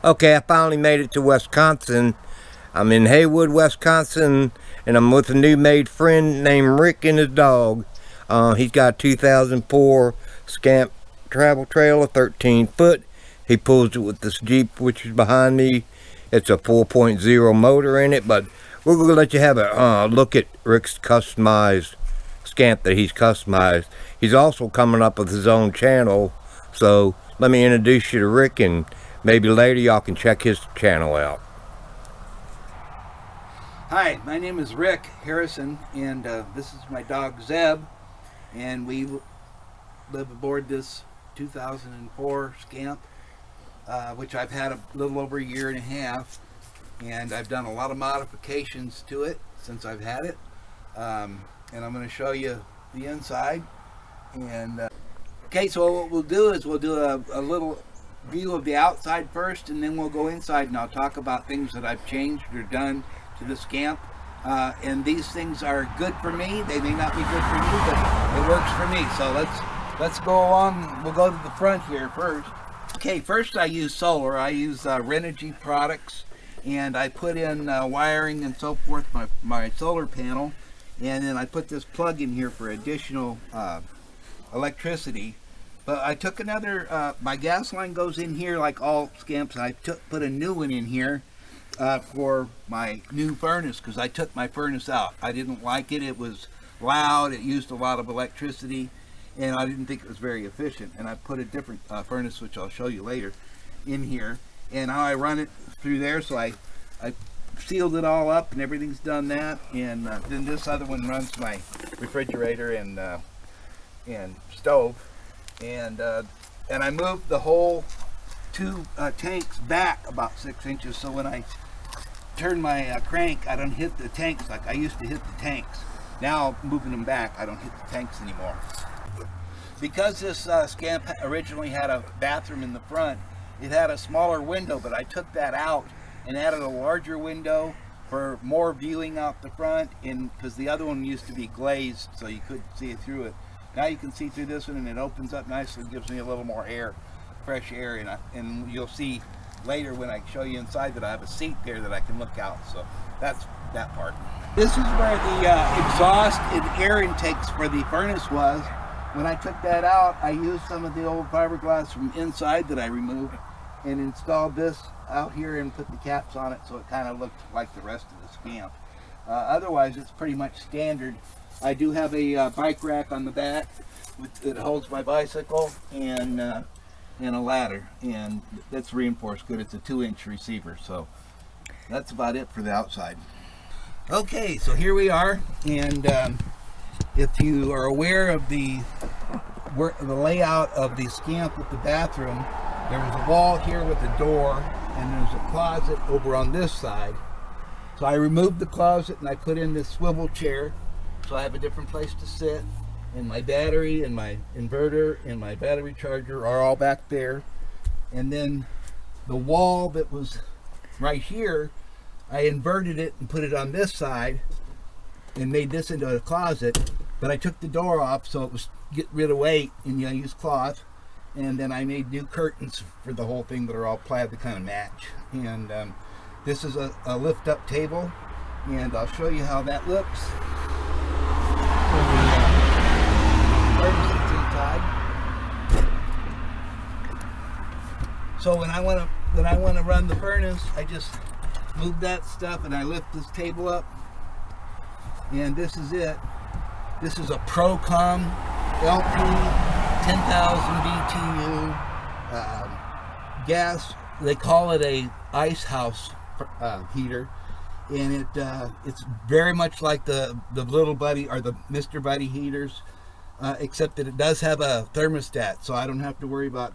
Okay, I finally made it to Wisconsin. I'm in Haywood, Wisconsin, and I'm with a new made friend named Rick and his dog. He's got a 2004 Scamp travel trailer, 13 foot. He pulls it with this Jeep, which is behind me. It's a 4.0 motor in it, but we're going to let you have a look at Rick's customized Scamp that he's customized. He's also coming up with his own channel, so let me introduce you to Rick, and maybe later y'all can check his channel out. Hi, my name is Rick Harrison, and this is my dog Zeb, and we live aboard this 2004 Scamp, which I've had a little over a year and a half, and I've done a lot of modifications to it since I've had it, and I'm going to show you the inside. And okay, so what we'll do is we'll do a little view of the outside first, and then we'll go inside and I'll talk about things that I've changed or done to the Scamp. And these things are good for me. They may not be good for you, but it works for me. So let's go along. We'll go to the front here first. Okay, first I use Solor. I use Renogy products, and I put in wiring and so forth, my solar panel, and then I put this plug in here for additional electricity. But I took another, my gas line goes in here like all Scamps. I put a new one in here for my new furnace, because I took my furnace out. I didn't like it. It was loud. It used a lot of electricity, and I didn't think it was very efficient. And I put a different furnace, which I'll show you later, in here. And how I run it through there, so I sealed it all up and everything's done that. And then this other one runs my refrigerator and stove. And I moved the whole two tanks back about 6 inches, so when I turn my crank, I don't hit the tanks like I used to hit the tanks. Now moving them back, I don't hit the tanks anymore. Because this Scamp originally had a bathroom in the front, it had a smaller window, but I took that out and added a larger window for more viewing out the front, and because the other one used to be glazed so you couldn't see it through it. Now you can see through this one, and it opens up nicely, gives me a little more air, fresh air, and you'll see later when I show you inside that I have a seat there that I can look out. So that's that part. This is where the exhaust and air intakes for the furnace was. When I took that out, I used some of the old fiberglass from inside that I removed and installed this out here and put the caps on it, so it kind of looked like the rest of the Scamp. Otherwise, it's pretty much standard. I do have a bike rack on the back that holds my bicycle, and a ladder, and that's reinforced good. It's a 2-inch receiver, so that's about it for the outside. Okay, so here we are, and if you are aware of the layout of the Scamp with the bathroom, there was a wall here with a door, and there's a closet over on this side. So I removed the closet and I put in this swivel chair, so I have a different place to sit. And my battery and my inverter and my battery charger are all back there. And then the wall that was right here, I inverted it and put it on this side and made this into a closet. But I took the door off so it was get rid of weight, and I used cloth. And then I made new curtains for the whole thing that are all plaid to kind of match. And this is a lift-up table, and I'll show you how that looks. So when I want to run the furnace, I just move that stuff and I lift this table up, and this is it. This is a Procom LP 10,000 BTU gas. They call it a ice house heater, and it's very much like the Little Buddy or the Mr. Buddy heaters, except that it does have a thermostat, so I don't have to worry about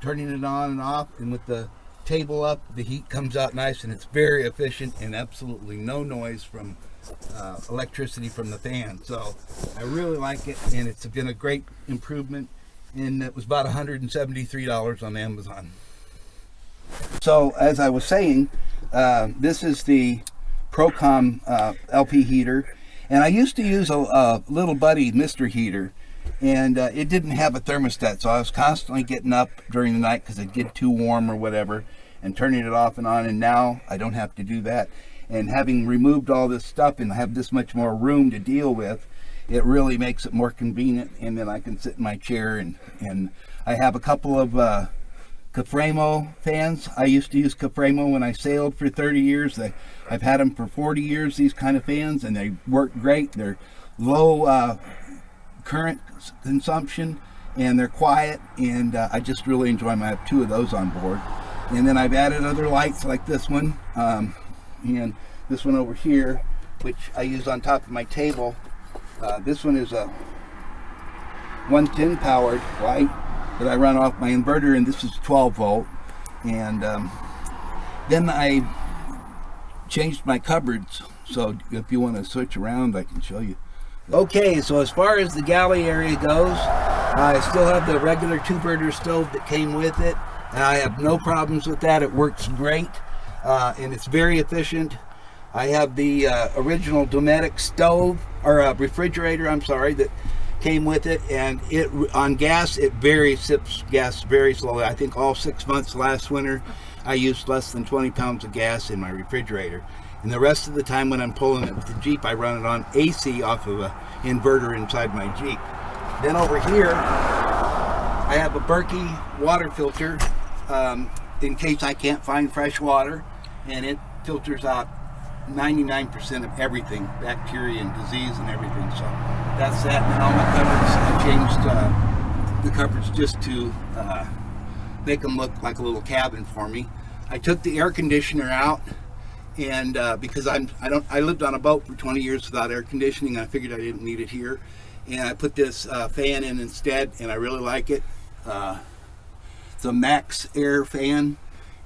turning it on and off. And with the table up, the heat comes out nice, and it's very efficient, and absolutely no noise from electricity from the fan. So I really like it, and it's been a great improvement, and it was about $173 on Amazon. So as I was saying, this is the Procom LP heater, and I used to use a Little Buddy Mr. heater, and it didn't have a thermostat, so I was constantly getting up during the night because it'd get too warm or whatever, and turning it off and on, and now I don't have to do that. And having removed all this stuff and have this much more room to deal with, it really makes it more convenient. And then I can sit in my chair, and I have a couple of Caframo fans. I used to use Caframo when I sailed for 30 years. I've had them for 40 years, these kind of fans, and they work great. They're low current consumption, and they're quiet, and I just really enjoy them. I have 2 of those on board. And then I've added other lights like this one, and this one over here, which I use on top of my table. This one is a 110 powered light that I run off my inverter, and this is 12 volt. And then I changed my cupboards, so if you want to switch around, I can show you. Okay, so as far as the galley area goes, I still have the regular 2-burner stove that came with it, and I have no problems with that. It works great, and it's very efficient. I have the original Dometic stove, or refrigerator, I'm sorry, that came with it, and it on gas, it sips gas very slowly. I think all 6 months last winter, I used less than 20 pounds of gas in my refrigerator. And the rest of the time when I'm pulling it with the Jeep, I run it on AC off of an inverter inside my Jeep. Then over here, I have a Berkey water filter in case I can't find fresh water, and it filters out 99% of everything, bacteria and disease and everything. So that's that. And all my cupboards, I changed the cupboards just to make them look like a little cabin for me. I took the air conditioner out, and because I lived on a boat for 20 years without air conditioning, I figured I didn't need it here, and I put this fan in instead, and I really like it. It's a Max Air fan,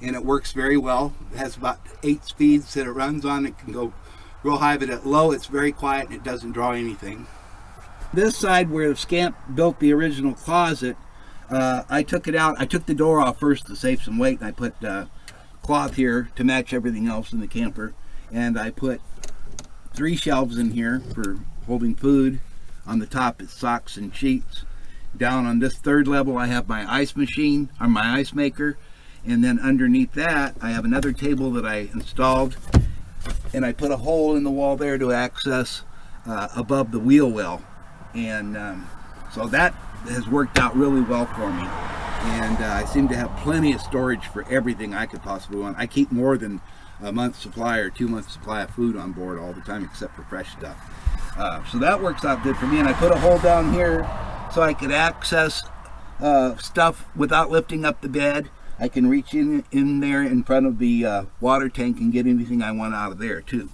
and it works very well. It has about 8 speeds that it runs on. It can go real high, but at low it's very quiet and it doesn't draw anything. This side where Scamp built the original closet, I took it out. I took the door off first to save some weight, and I put cloth here to match everything else in the camper, and I put 3 shelves in here for holding food. On the top is socks and sheets. Down on this 3rd level I have my ice machine, or my ice maker, and then underneath that I have another table that I installed, and I put a hole in the wall there to access above the wheel well, and so that has worked out really well for me. And I seem to have plenty of storage for everything I could possibly want. I keep more than a month's supply or 2 months supply of food on board all the time, except for fresh stuff. So that works out good for me. And I put a hole down here so I could access stuff without lifting up the bed. I can reach in there in front of the water tank and get anything I want out of there too.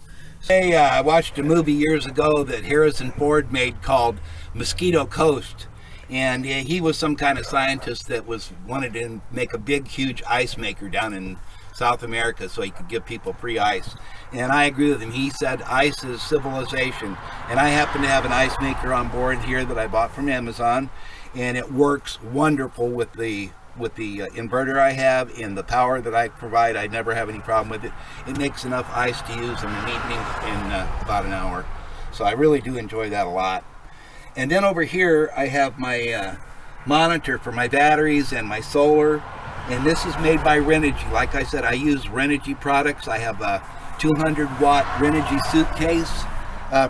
Hey, I watched a movie years ago that Harrison Ford made called Mosquito Coast. And he was some kind of scientist that wanted to make a big, huge ice maker down in South America so he could give people free ice. And I agree with him. He said ice is civilization. And I happen to have an ice maker on board here that I bought from Amazon, and it works wonderful with the inverter I have and the power that I provide. I never have any problem with it. It makes enough ice to use in an evening in about an hour. So I really do enjoy that a lot. And then over here I have my monitor for my batteries and my solar, and this is made by Renogy. Like I said, I use Renogy products. I have a 200 watt Renogy suitcase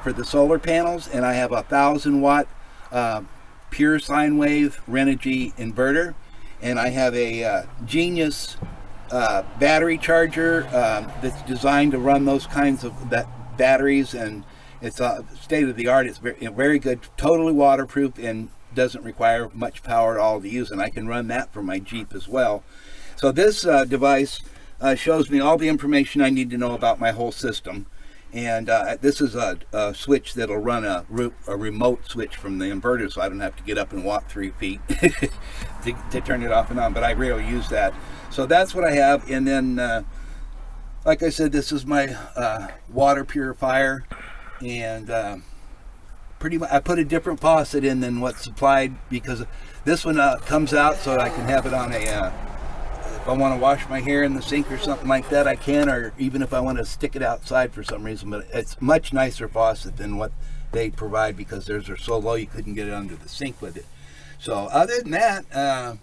for the solar panels, and I have a 1000 watt pure sine wave Renogy inverter, and I have a Genius battery charger that's designed to run those kinds of batteries, and it's state of the art. It's very good, totally waterproof, and doesn't require much power at all to use, and I can run that from my Jeep as well. So this device shows me all the information I need to know about my whole system, and this is a switch that'll run a remote switch from the inverter, so I don't have to get up and walk 3 feet to turn it off and on, but I rarely use that. So that's what I have. And then like I said, this is my water purifier, and pretty much I put a different faucet in than what's supplied, because this one comes out so I can have it on a if I want to wash my hair in the sink or something like that, I can, or even if I want to stick it outside for some reason. But it's much nicer faucet than what they provide, because theirs are so low you couldn't get it under the sink with it. So other than that,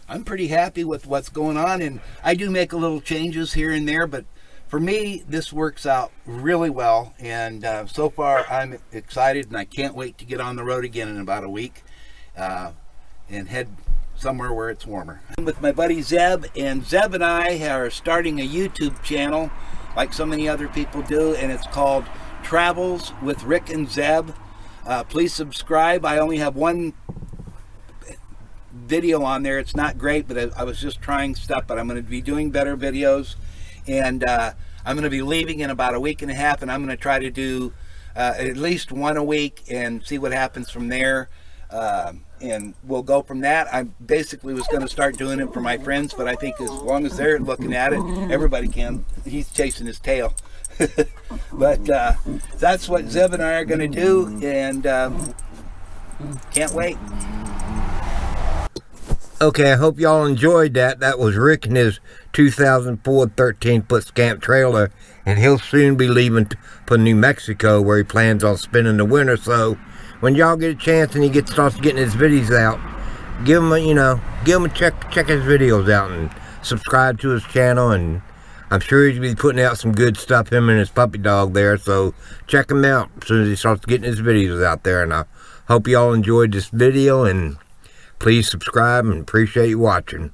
I'm pretty happy with what's going on, and I do make a little changes here and there, but for me, this works out really well, and so far I'm excited, and I can't wait to get on the road again in about a week and head somewhere where it's warmer. I'm with my buddy Zeb, and Zeb and I are starting a YouTube channel like so many other people do, and it's called Travels with Rick and Zeb. Please subscribe. I only have one video on there. It's not great, but I was just trying stuff, but I'm going to be doing better videos. And I'm going to be leaving in about a week and a half, and I'm going to try to do at least one a week and see what happens from there. And we'll go from that. I basically was going to start doing it for my friends, but I think as long as they're looking at it, everybody can. He's chasing his tail. But that's what Zeb and I are going to do, and can't wait. Okay, I hope y'all enjoyed that. That was Rick and his 2004 13-foot Scamp trailer, and he'll soon be leaving for New Mexico, where he plans on spending the winter. So when y'all get a chance and he starts getting his videos out, give him a check his videos out and subscribe to his channel. And I'm sure he'll be putting out some good stuff, him and his puppy dog there. So check him out as soon as he starts getting his videos out there. And I hope y'all enjoyed this video, and please subscribe, and appreciate you watching.